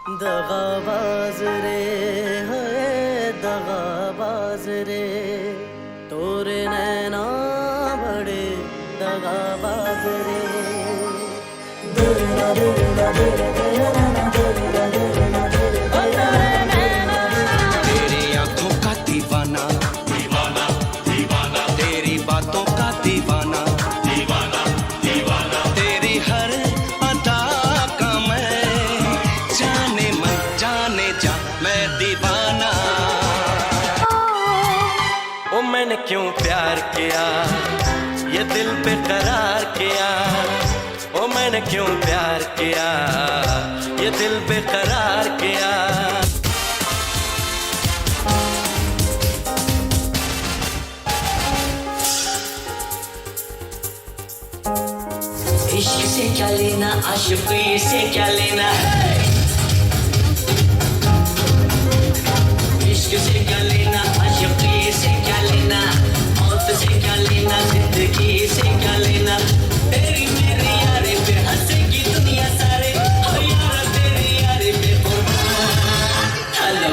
दगाबाज रे है दगाबाज रे तोरे नैना बड़े दगाबाज रे तेरी आंखों का दीवाना दीवाना दीवाना तेरी बातों का दीवाना दीवाना दीवाना तेरी हर अदा का मैं जाने मन जाने जा मैं दीवाना ओ मैंने क्यों प्यार किया ये दिल पे करार किया ओ मैंने क्यों प्यार किया ये दिल पे करार किया इश्क से क्या लेना आशिकी से क्या लेना है इश्क से क्या लेना आशिकी से क्या लेना मौत से क्या लेना जिंदगी से क्या लेना तेरी मेरी यारी पे हंसेगी दुनिया सारे हो यार तेरी यारी पे hello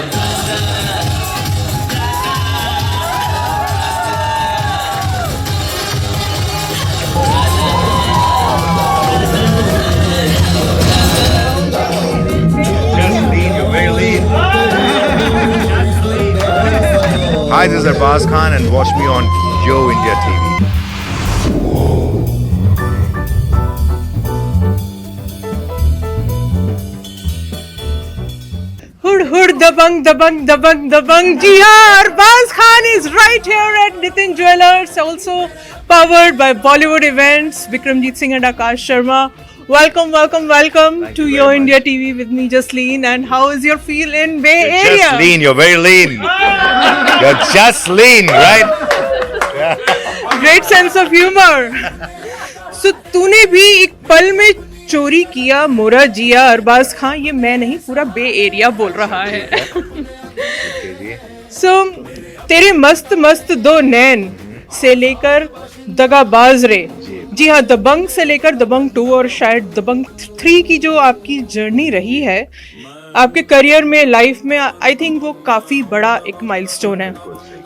Hi, this is Arbaz Khan and watch me on Yo India TV. Hood hood dabang dabang dabang dabang. Ji haan, Arbaz Khan is right here at Nitin Jewelers, also powered by Bollywood Events. Bikramjit Singh and Akash Sharma. Welcome, welcome, welcome to Yo India TV with me, Jasleen. And how is your feel in Bay Area? Just lean, you're very lean. You're just lean, right? Great sense of humor. So तूने भी एक पल में चोरी किया मोरा जिया अरबाज खान ये मैं नहीं पूरा बे एरिया बोल रहा है. So तेरे मस्त मस्त दो नैन से लेकर दगाबाज रे जी हाँ दबंग से लेकर दबंग 2 और शायद दबंग 3 की जो आपकी जर्नी रही है आपके करियर में लाइफ में आई थिंक वो काफ़ी बड़ा एक माइलस्टोन है.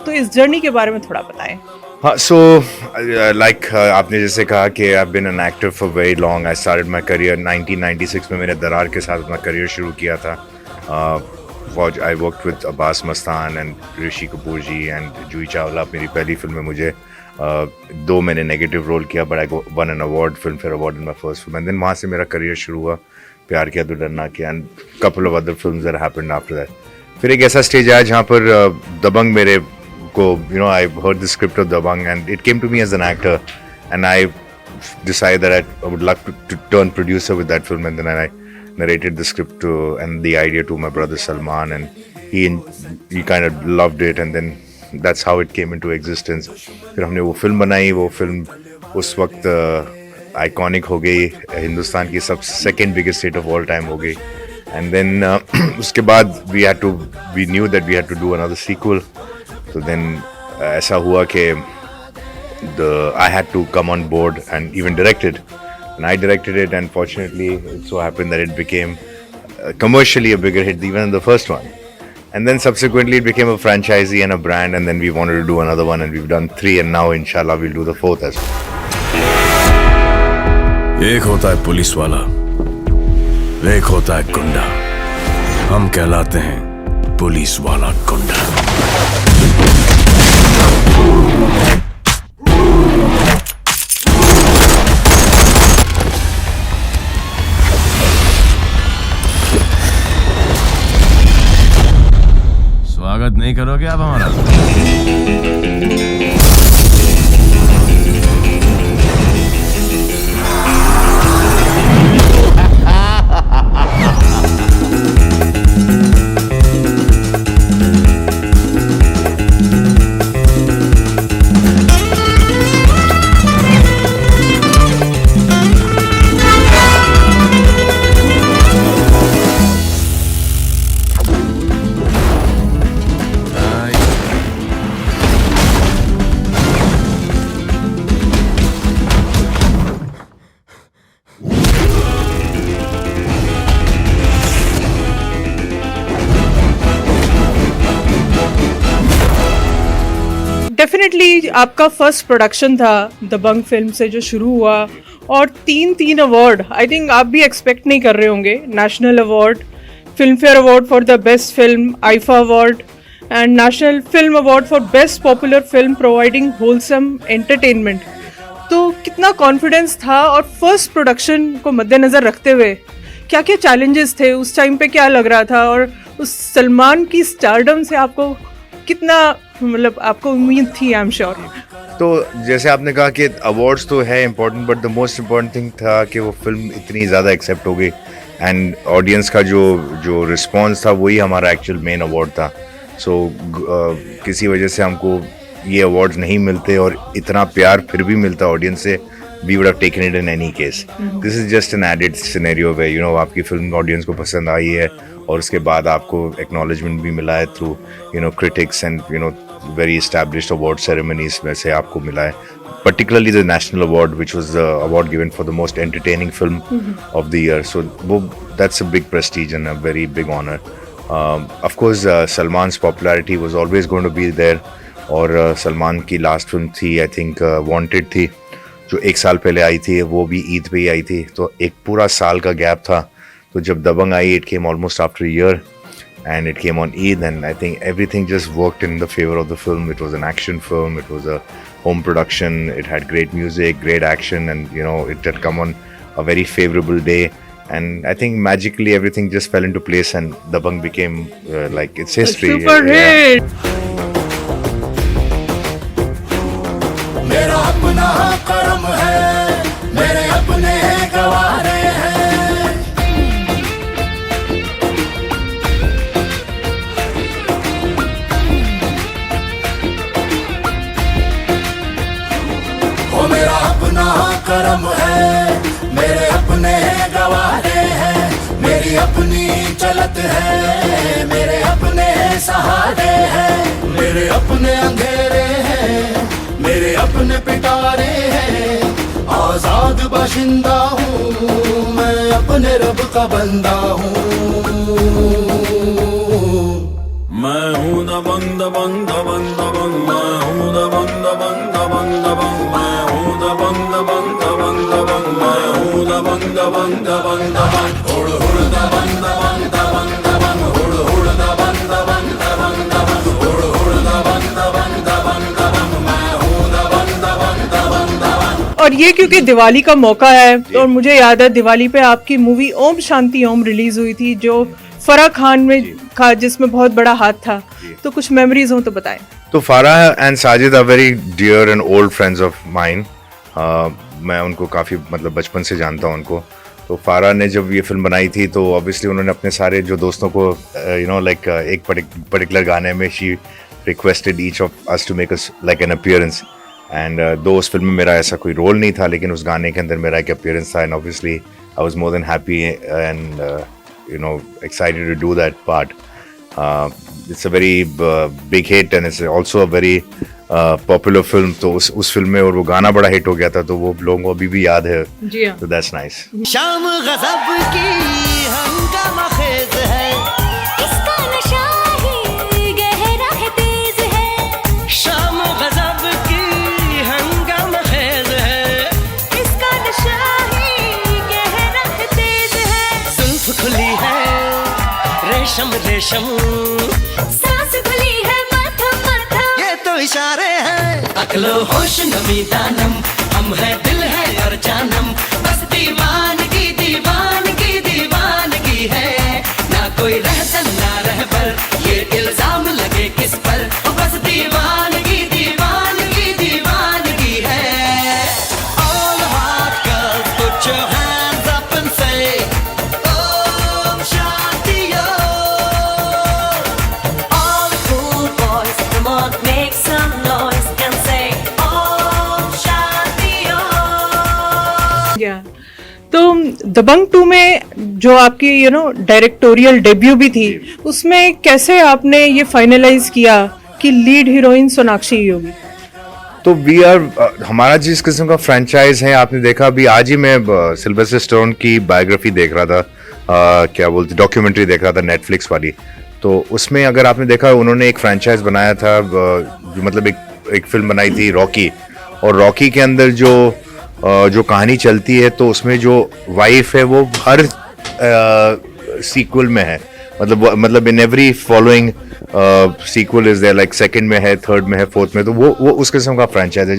तो इस जर्नी के बारे में थोड़ा बताएं. हाँ, so like आपने जैसे कहा कि I've been an actor for very long. I started my career 1996 में मैंने दरार के साथ अपना करियर शुरू किया था. I worked with Abbas Mastan and Rishi Kapoor ji and Juhi Chawla. मेरी पहली फिल्म में मुझे 2 मैंने नेगेटिव रोल किया but I won an award, Filmfare Award in my first film. And then वहाँ से मेरा करियर शुरू हुआ. प्यार किया तो डरना किया and couple of other films that happened after that. फिर एक ऐसा स्टेज आया जहाँ पर दबंग मेरे को I heard the script of Dabang and it came to me as an actor and I decided that I would love to turn producer with that film and then I narrated the script and the idea to my brother Salman and he kind of loved it and then that's how it came into existence. फिर हमने वो film बनाई. वो film उस वक्त iconic हो गई. हिंदुस्तान की second biggest hit of all time हो गई. And then उसके बाद we knew that we had to do another sequel. So then ऐसा हुआ कि I had to come on board and even direct it. And I directed it and fortunately it so happened that it became commercially a bigger hit even than the first one. And then subsequently it became a franchisee and a brand and then we wanted to do another one and we've done 3 and now inshallah we'll do the 4th as well. एक होता है police वाला, एक होता है गुंडा. हम कहलाते हैं पुलिस वाला गुंडा. स्वागत नहीं करोगे आप हमारा? डेफिनेटली आपका फर्स्ट प्रोडक्शन था दबंग फिल्म से जो शुरू हुआ, और तीन अवार्ड आई थिंक आप भी एक्सपेक्ट नहीं कर रहे होंगे। National award, film fair award for the best film, IIFA award and national film award for best popular film providing wholesome entertainment. तो कितना कॉन्फिडेंस था, और फर्स्ट प्रोडक्शन को मद्देनज़र रखते हुए क्या क्या चैलेंजेस थे उस टाइम पे, क्या लग रहा था, और उस सलमान की स्टारडम से आपको कितना मतलब आपको उम्मीद थी? I am sure. तो जैसे आपने कहा कि अवार्ड्स तो है important, but the most important thing था कि वो फिल्म इतनी ज़्यादा एक्सेप्ट हो गई, एंड ऑडियंस का जो रिस्पॉन्स था वही हमारा एक्चुअल मेन अवार्ड था। सो किसी वजह से हमको ये अवार्ड्स नहीं मिलते और इतना प्यार फिर भी मिलता ऑडियंस से, we would have taken it in any case. This is just an added scenario way you know आपकी फिल्म ऑडियंस को पसंद आई है और उसके बाद आपको एक्नॉलेजमेंट भी मिला है through you know critics and you know very established award ceremonies में से आपको मिला है, particularly the national award, which was the award given for the most entertaining film of the year. So that's a big prestige and a very big honor. Of course, Salman's popularity was always going to be there. और सलमान की last film थी I think wanted थी, जो 1 साल पहले आई थी, वो भी ईद पे ही आई थी, तो एक पूरा साल का गैप था। तो जब दबंग आई, it came almost after a year and it came on Eid, and I think everything just worked in the favor of the film. It was an action film, it was a home production, it had great music, great action, and you know it had come on a very favorable day, and I think magically everything just fell into place and Dabangg became like it's history. Super hit. मेरा अपना कर्म है, मेरे अपने गवारे हैं। मेरा अपना कर्म है, मेरे अपने गवारे हैं, मेरी अपनी चलत है, मेरे अपने सहारे हैं, मेरे अपने अंधेरे हैं, मेरे अपने पिटारे हैं। आजाद बाशिंदा हूँ मैं, अपने रब का बंदा हूँ। मैं हूँ दबंग दबंग दबंग दबंग, मैं हूँ दबंग दबंग दबंग दबंग, मैं हूँ दबंग दबंग दबंग दबंग, मैं हूँ दबंग दबंग दबंग दबंग। हुड़ हुड़ दबंग दबंग दबंग दबंग, हुड़ हुड़ दबंग दबंग दबंग दबंग, हुड़ हुड़ दबंग दबंग दबंग दबंग, मैं हूँ दबंग दबंग दबंग दबंग। और ये क्योंकि दिवाली का मौका है, और मुझे याद है दिवाली पे आपकी मूवी ओम शांति ओम रिलीज हुई थी, जो फराह खान में का जिसमें बहुत बड़ा हाथ था, तो कुछ मेमोरीज हो तो बताएं। तो Farah and Sajid are very dear and old friends of mine. मैं उनको काफ़ी मतलब बचपन से जानता हूँ उनको। तो फाराह ने जब ये फिल्म बनाई थी तो ऑब्वियसली उन्होंने अपने सारे जो दोस्तों को यू नो लाइक एक पर्टिकुलर गाने में she requested each of us to make us like an appearance, and though उस फिल्म में मेरा ऐसा कोई रोल नहीं था, लेकिन उस गाने के अंदर मेरा एक अपीयरेंस था, and obviously I was more than happy and you know excited to do that part. It's a very big hit and it's also a very popular film. तो उस फिल्म में और वो गाना बड़ा हिट हो गया था, तो वो लोगों को अभी भी याद है। जी हाँ। So that's nice. शाम गज़ब की हंगामा खेज है, इसका नशा ही गहरा है तेज है। शाम गज़ब की हंगामा खेज है, इसका नशा ही गहरा है तेज है। जुल्फ खुली है रेशम रेशम, सांस खुली है मध्यम मध्यम, ये तो इशारे हैं। अकलो होश नमी दानम, हम है दिल है और जानम, बस दीवानगी दीवानगी दीवानगी है। ना कोई रहसन ना रहबर, ये इल्जाम लगे किस पर, बस दीवानगी दीवानगी दीवानगी है। All the hot girls put your hands up and say Om Shanti Om. all the cool boys come on make some noise and say Om Shanti Om। या तो दबंग 2 में जो आपकी यू नो डायरेक्टोरियल डेब्यू भी थी, उसमें कैसे आपने ये फाइनलाइज किया कि लीड हीरोइन सोनाक्षी ही होगी? तो वी आर हमारा जिस किस्म का फ्रेंचाइज है, आपने देखा अभी आज ही मैं सिल्वेस्टर स्टोन की बायोग्राफी देख रहा था, क्या बोलते डॉक्यूमेंट्री देख रहा था नेटफ्लिक्स वाली। तो उसमें अगर आपने देखा उन्होंने एक फ्रेंचाइज बनाया था जो मतलब एक एक फिल्म बनाई थी रॉकी, और रॉकी के अंदर जो कहानी चलती है तो उसमें जो वाइफ है वो हर सीक्वल में है, मतलब in every following sequel is there, like second में है, थर्ड में है, फोर्थ में, तो वो उस किस्म का फ्रेंचाइज है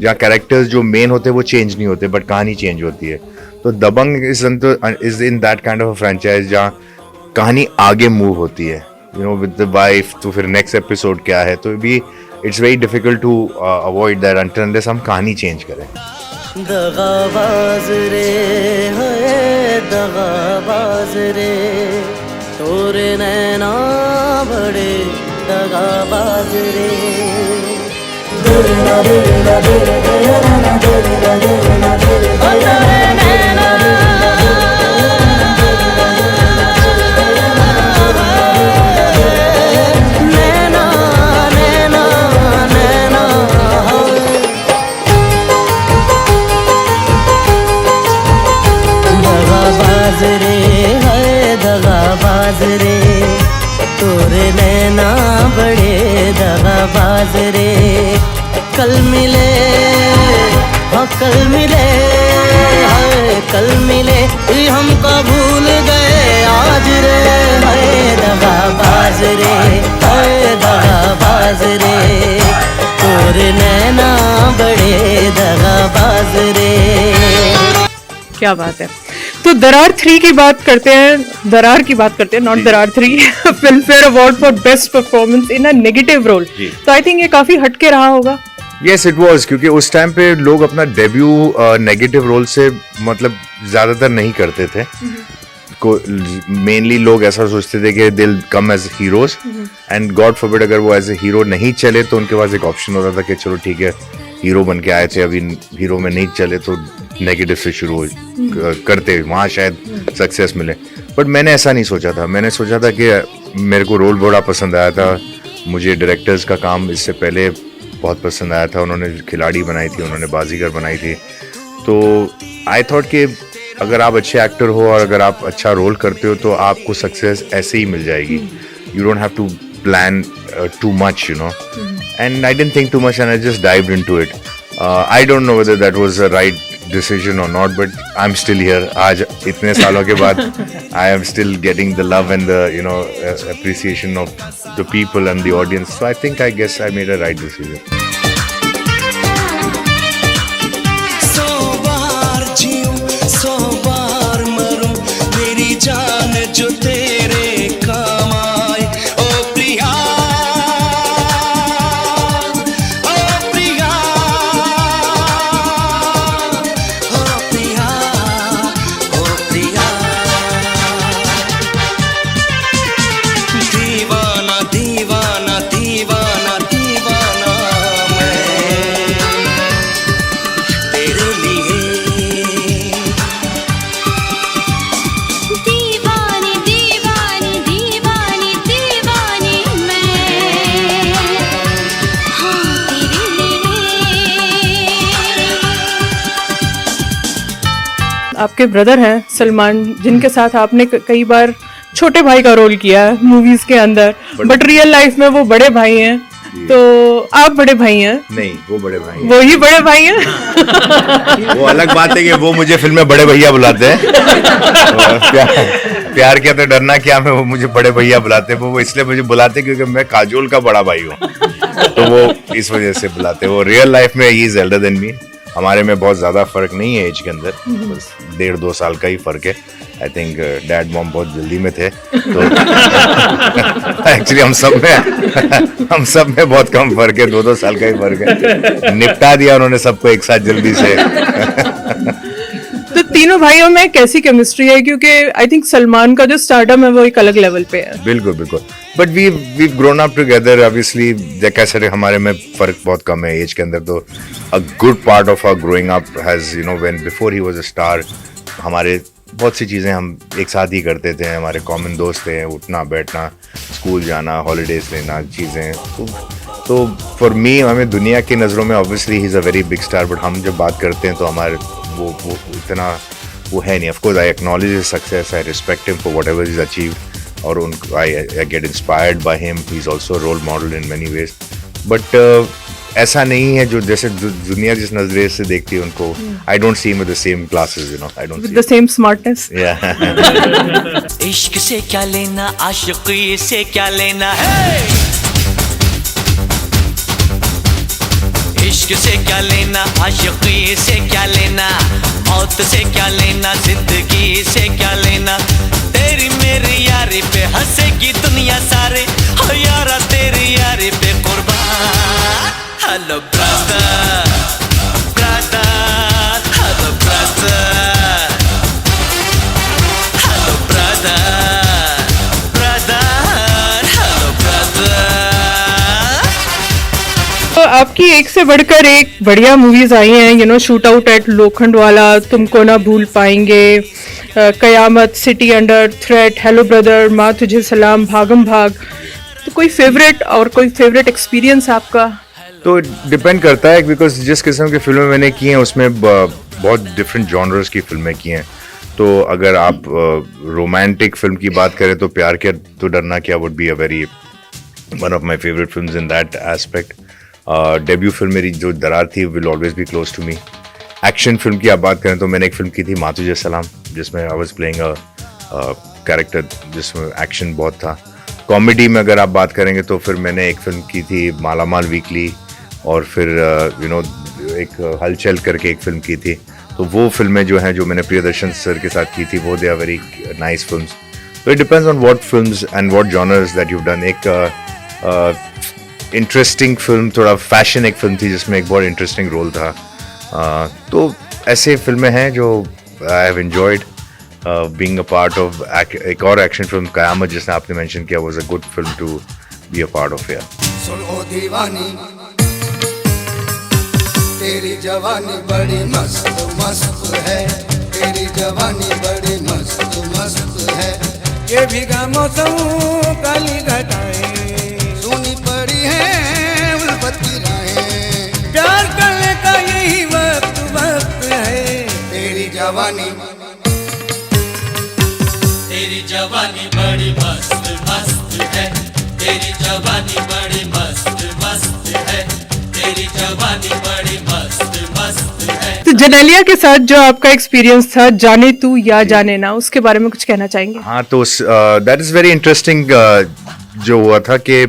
जहाँ कैरेक्टर्स जो मेन होते हैं वो चेंज नहीं होते बट कहानी चेंज होती है। तो Dabangg is in that kind of franchise जहाँ कहानी आगे मूव होती है, you know, with the wife, तो फिर नेक्स्ट एपिसोड क्या है, तो भी it's very difficult to avoid that until unless हम कहानी चेंज करें। दगाबाज रे है दगाबाज रे, तोरे नैना बड़े दगाबाज रे। दगाबाज रे है दगाबाज रे, तोरे नैना बड़े दगाबाज रे। कल मिले हाँ कल मिले, हाय कल मिले ये हमको भूल गए आज रे, हाय दगाबाज रे, हाय दगाबाज रे, तोरे नैना बड़े दगाबाज रे। क्या बात है। तो दरार 3 की बात करते हैं, दरार की बात करते हैं, not Daraar 3, Filmfare award for best performance in a negative role. तो आई थिंक ये काफी हटके रहा होगा। यस इट वाज, क्योंकि उस टाइम पे लोग अपना डेब्यू नेगेटिव रोल से मतलब ज्यादातर नहीं करते थे। को मेनली लोग ऐसा सोचते थे कि दिल come as heroes, and God forbid अगर वो एज ए हीरो नहीं चले तो उनके पास एक ऑप्शन होता था कि चलो ठीक है हीरो बन के आए थे, अभी हीरो में नहीं चले तो नेगेटिव से शुरू करते, वहाँ शायद सक्सेस मिले। बट मैंने ऐसा नहीं सोचा था, मैंने सोचा था कि मेरे को रोल बड़ा पसंद आया था, मुझे डायरेक्टर्स का काम इससे पहले बहुत पसंद आया था, उन्होंने खिलाड़ी बनाई थी, उन्होंने बाजीगर बनाई थी, तो आई थॉट कि अगर आप अच्छे एक्टर हो और अगर आप अच्छा रोल करते हो तो आपको सक्सेस ऐसे ही मिल जाएगी। You don't have to plan too much, you know, and I didn't think too much and I just dived into it. I don't know whether that was the right decision or not, but I'm still here. आज इतने सालों के बाद I am still getting the love and the, you know, appreciation of the people and the audience. So I guess I made a right decision. 100 बार जीऊं 100 बार मरूं, मेरी जान जो तेरे काम आए। ओ प्रिया, ओ प्रिया, ओ प्रिया, ओ प्रिया। दीवाना दीवाना दीवाना दीवाना मैं तेरे लिए। दीवानी दीवानी दीवानी दीवानी मैं, हाँ तेरे लिए। आपके ब्रदर हैं सलमान, जिनके साथ आपने कई बार छोटे भाई का रोल किया है मूवीज के अंदर, बट रियल लाइफ में वो बड़े भाई हैं, तो आप बड़े भाई हैं। नहीं, वो बड़े भाई हैं। वो ही बड़े भाई हैं। वो अलग बात है कि वो मुझे फिल्म में बड़े भैया बुलाते हैं। प्यार किया तो डरना क्या में वो मुझे बड़े भैया बुलाते हैं। वो इसलिए मुझे बुलाते हैं क्योंकि मैं काजोल का बड़ा भाई हूँ, तो वो इस वजह से बुलाते हैं। वो रियल लाइफ में he is Elder than me. हमारे में बहुत ज़्यादा फर्क नहीं है एज के अंदर, बस 1.5-2 साल का ही फर्क है। आई थिंक डैड मॉम बहुत जल्दी में थे, तो एक्चुअली हम सब में बहुत कम फर्क है, 2-2 साल का ही फर्क है। निपटा दिया उन्होंने सबको एक साथ जल्दी से। तो तीनों भाइयों में कैसी केमिस्ट्री है, क्योंकि आई थिंक सलमान का जो स्टारडम है वो एक अलग लेवल पे है। बिल्कुल बिल्कुल, but we grown up together. Obviously कैसे हमारे में फर्क बहुत कम है एज के अंदर, तो a good part of our growing up has, you know, when before he was a star, हमारे बहुत सी चीज़ें हम एक साथ ही करते थे। हमारे कॉमन दोस्त थे, उठना बैठना, स्कूल जाना, हॉलीडेज लेना, चीज़ें। तो फॉर मी, हमें दुनिया की नज़रों में obviously he is a very big star, but हम जब बात करते हैं तो हमारे वो इतना वो है नहीं। Of course I acknowledge his success, I respect him for whatever is achieve, और उनको I get inspired by him. He is also role model in many ways, but ऐसा नहीं है जो जैसे दुनिया जिस नजरिए से देखती है उनको, I don't see with the same glasses, you know, I don't with the same smartness. या इश्क से क्या लेना, आशिकी से क्या लेना है, इश्क से क्या लेना, आशिकी से क्या लेना, मौत से क्या लेना, जिंदगी से क्या लेना, तेरी मेरी यारी पे हंसेगी दुनिया सारे, हो यारा तेरी यारी पे कुर्बान. Hello brother, brother, hello brother, hello brother, brother, hello brother. तो आपकी एक से बढ़कर एक बढ़िया मूवीज आई हैं, you know, shoot out at Lokhandwala, Tumko Na Bhool Paayenge, Qayamat, city under threat, hello brother, Maa Tujhe सलाम, भागम भाग. तो कोई फेवरेट और कोई फेवरेट एक्सपीरियंस आपका? तो डिपेंड करता है, बिकॉज जिस किस्म की फिल्में मैंने की हैं उसमें बहुत डिफरेंट जॉनर्स की फिल्में की हैं. तो अगर आप रोमांटिक फिल्म की बात करें तो प्यार किया To Darna Kya would be a very one of my favourite films in that aspect. Debut film मेरी जो दरार थी will always be close to me. Action film की आप बात करें तो मैंने एक फिल्म की थी माँ तुझे सलाम, जिसमें I was playing a character जिसमें एक्शन बहुत था. कॉमेडी में अगर आप बात करेंगे तो फिर मैंने एक फिल्म की थी माला माल वीकली, और फिर यू नो एक हलचल करके एक फिल्म की थी. तो वो फिल्में जो हैं जो मैंने प्रियदर्शन सर के साथ की थी वो they are very nice films. तो it depends on what films and what genres that you done. एक इंटरेस्टिंग फिल्म, थोड़ा फैशन एक फिल्म थी जिसमें एक बहुत इंटरेस्टिंग रोल था. तो ऐसे फिल्में हैं जो I have enjoyed being a part of. एक और एक्शन फिल्म कयामत जिसने आपने मेंशन किया was a good film to be a part of. सुनो दीवानी, तेरी जवानी बड़ी मस्त मस्त है, तेरी जवानी बड़ी मस्त मस्त है. ये भीगा मौसम काली घटाएं, सोनी पड़ी है उल्फत की राहें, प्यार करने का यही वक्त वक्त है. तेरी जवानी, तेरी जवानी बड़ी मस्त मस्त है, तेरी जवानी बड़ी मस्त मस्त है, तेरी जवानी बड़ी मस्त मस्त है. तो जनेलिया के साथ जो आपका एक्सपीरियंस था, जाने तू या जाने ना, उसके बारे में कुछ कहना चाहेंगे? हाँ, तो दैट इज़ वेरी इंटरेस्टिंग. जो हुआ था कि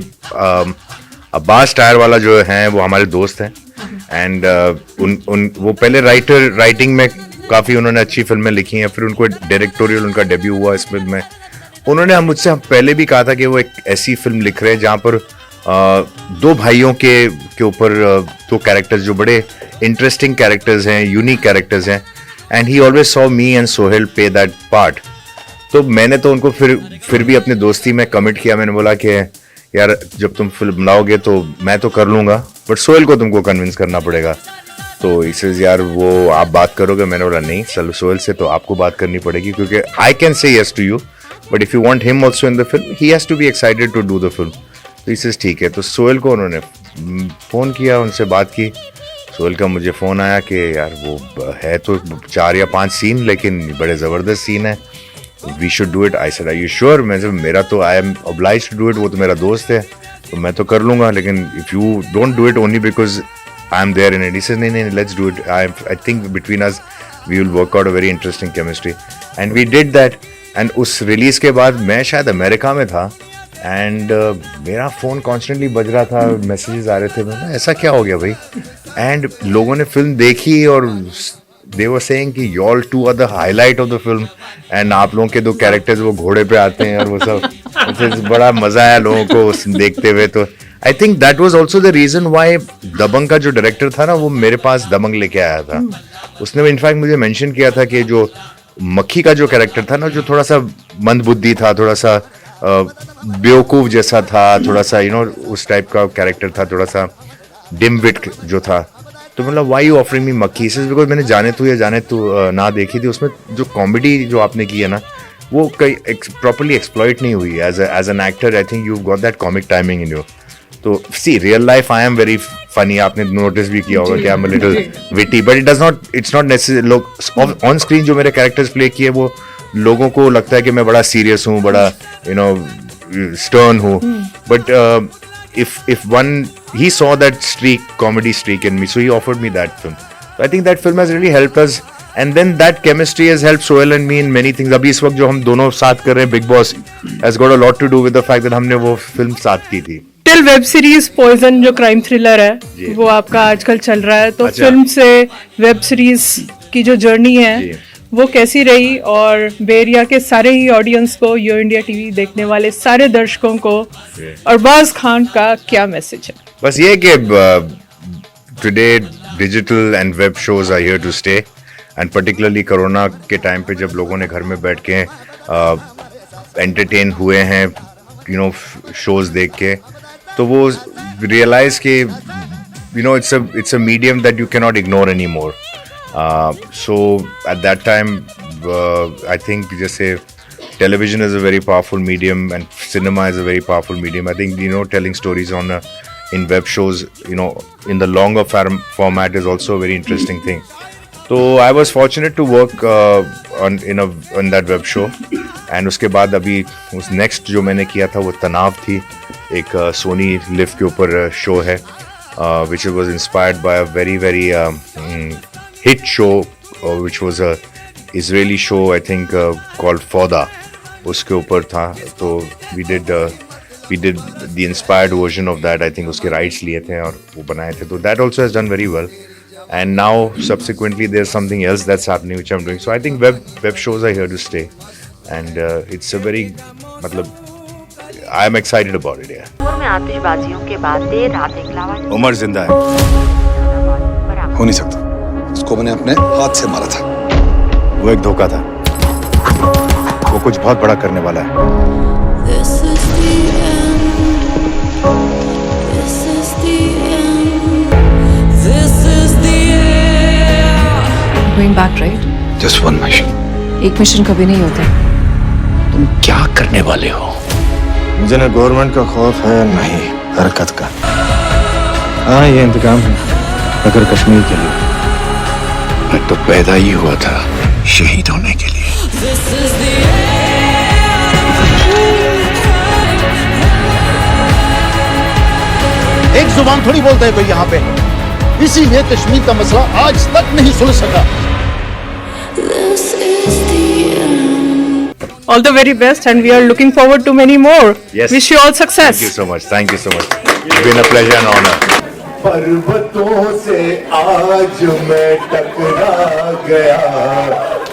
अब्बास टायर वाला जो है वो हमारे दोस्त हैं, एंड वो पहले राइटिंग में काफ़ी उन्होंने अच्छी फिल्में लिखी हैं. फिर उनको डायरेक्टोरियल उनका डेब्यू हुआ इस फिल्म में. उन्होंने मुझसे पहले भी कहा था कि वो एक ऐसी फिल्म लिख रहे हैं जहाँ पर दो भाइयों के ऊपर दो कैरेक्टर्स जो बड़े इंटरेस्टिंग कैरेक्टर्स हैं, यूनिक कैरेक्टर्स हैं, and he always saw me and Sohail पे दैट पार्ट. तो मैंने तो उनको फिर भी अपनी दोस्ती में कमिट किया. मैंने बोला कि यार जब तुम फिल्म बनाओगे तो मैं तो कर लूँगा, बट सोहेल को तुमको कन्विंस करना पड़ेगा. तो इसे यार वो आप बात करोगे? मैंने बोला नहीं, सोहेल से तो आपको बात करनी पड़ेगी, क्योंकि I can say yes to you, but if you want him also in the film he has to be excited to do the film. तो इसे ठीक है. तो सोहेल को उन्होंने फ़ोन किया, उनसे बात की. सोहेल का मुझे फ़ोन आया कि यार वो है तो 4 या 5 सीन, लेकिन बड़े ज़बरदस्त सीन है, we should do it. I said are you sure? मेरा तो I am obliged to do it, वो तो मेरा दोस्त है तो मैं तो कर लूँगा, लेकिन if you don't do it only because I am there in it. He said नहीं, let's do it. I think between us we will work out a very interesting chemistry, and we did that. And उस release के बाद मैं शायद America में था, and मेरा phone constantly बज रहा था, मैसेजेस आ रहे थे. मैं ऐसा क्या हो गया भाई? एंड लोगों ने फिल्म देखी और दे वर सेइंग कि you all two are the highlight of the film, and आप लोगों के 2 कैरेक्टर्स वो घोड़े पे आते हैं और वो सब बड़ा मज़ा आया लोगों को देखते हुए. तो I think that was also the reason why Dabangg का जो डायरेक्टर था ना वो मेरे पास दबंग लेके आया था. उसने इनफैक्ट मुझे मेंशन किया था कि जो मक्खी का जो कैरेक्टर था ना, जो थोड़ा सा मंदबुद्धि था, थोड़ा सा बेवकूफ़ जैसा था, थोड़ा सा यू नो उस टाइप का कैरेक्टर था, थोड़ा सा डिमविट जो था. तो मतलब वाई यू ऑफरिंग मी मक्खी? इस बिकॉज मैंने जाने तू ना देखी थी. उसमें जो कॉमेडी जो आपने की है ना वो कई प्रॉपरली एक्सप्लॉइट नहीं हुई. As an actor I think you got that comic timing in you. तो see real life I am very funny. आपने नोटिस भी किया होगा कि I am a little witty, but it's not necessary. लोग on screen जो मेरे characters play किए वो लोगों को लगता है कि मैं बड़ा सीरियस हूँ, बड़ा यू नो स्टर्न हूँ, but if one he saw that comedy streak in me, so he offered me that film. So I think that film has really helped us, and then that chemistry has helped Sohail and me in many things. अभी इस वक्त जो हम दोनों साथ कर रहे हैं, Big Boss has got a lot to do with the fact that हमने वो film साथ की थी. टिल वेब सीरीज पॉइजन जो क्राइम थ्रिलर है वो आपका आजकल चल रहा है, तो अच्छा। फिल्म से वेब सीरीज की जो जर्नी है जी। वो कैसी रही, और बे एरिया के सारे ही ऑडियंस को, यो इंडिया टीवी देखने वाले सारे दर्शकों को अरबाज खान का क्या मैसेज है? बस ये कि today digital and web shows are here to stay, and particularly corona के टाइम पे जब लोगों ने घर में बैठ के एंटरटेन हुए हैं, यू नो, शोज देख के, तो वो रियलाइज कि you know it's a medium that you can not ignore any more. So at that time, I think जैसे television is a very powerful medium and cinema is a very powerful medium. I think, you know, telling stories in web shows, you know, in the longer format is also a very interesting thing. So I was fortunate to work on that web show, and उसके बाद अभी उस next जो मैंने किया था वो तनाव थी, एक सोनी लिव के ऊपर शो है, which was inspired by a very hit show, which was a Israeli show, I think, called Fauda. उसके ऊपर था, तो we did the inspired version of that. I think उसके rights लिए थे और वो बनाए थे, तो that also has done very well. And now subsequently there's something else that's happening which I'm doing. So I think web shows are here to stay, and it's a very, मतलब, I'm excited about it. Yeah. Jodhpur में आतिशबाजियों के बाद देर रात एक लावा उमर जिंदा है, हो नहीं सकता. उसको मैंने अपने हाथ से मारा था. वो एक धोखा था, वो कुछ बहुत बड़ा करने वाला है. This is the end. This is the end. This is the end. Going back, right? Just one mission. एक मिशन कभी नहीं होता. तुम क्या करने वाले हो? मुझे ना गवर्नमेंट का खौफ है, नहीं हरकत का. हाँ, ये इंतकाम है, अगर कश्मीर के लिए. मैं तो पैदा ही हुआ था शहीद होने के लिए. This is the end. एक जुबान थोड़ी बोलता है कोई यहाँ पे, इसीलिए कश्मीर का मसला आज तक नहीं सुलझ सका. This is the end. All the very best, and we are looking forward to many more. Yes. Wish you all success. Thank you so much. Thank you so much. It's been a pleasure and honor. पर्वतों से आज मैं टकरा गया,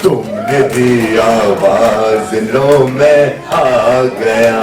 तुमने दी आवाज लो मैं आ गया.